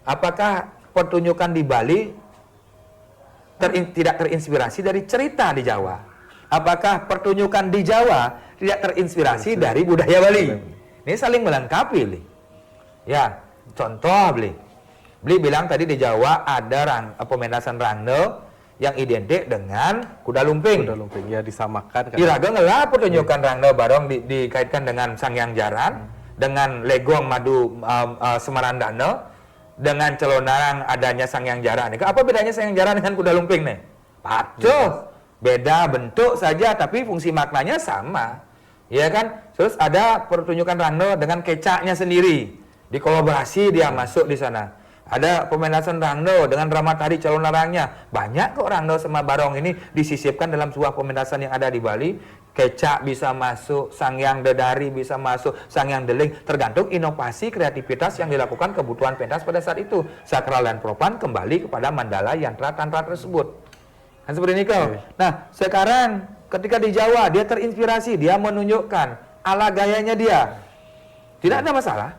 apakah pertunjukan di Bali tidak terinspirasi dari cerita di Jawa? Apakah pertunjukan di Jawa tidak terinspirasi dari budaya Bali? Ini saling melengkapi, Li. Ya, contoh, Beli bilang tadi di Jawa ada pementasan rangno yang identik dengan kuda lumping. Kuda lumping, ya disamakan. Iraga ngelah pertunjukan rangno barong dikaitkan dengan Sangyang Jaran, dengan Legong Madu Semarandana, dengan celonarang adanya Sangyang Jaran. Apa bedanya Sangyang Jaran dengan kuda lumping nih? Pacuh, beda bentuk saja tapi fungsi maknanya sama. Ya kan? Terus ada pertunjukan rangno dengan kecaknya sendiri. Dikolaborasi dia masuk di sana. Ada pementasan rangno dengan drama tari celonarangnya. Banyak kok rangno sama barong ini disisipkan dalam sebuah pementasan yang ada di Bali. Kecak bisa masuk, Sangyang Dedari bisa masuk, Sangyang Deling. Tergantung inovasi kreativitas yang dilakukan kebutuhan pentas pada saat itu. Sakral dan propan kembali kepada mandala yantra tantra tersebut. Kan seperti ini kok. Nah, sekarang ketika di Jawa dia terinspirasi, dia menunjukkan ala gayanya dia. Tidak ada masalah.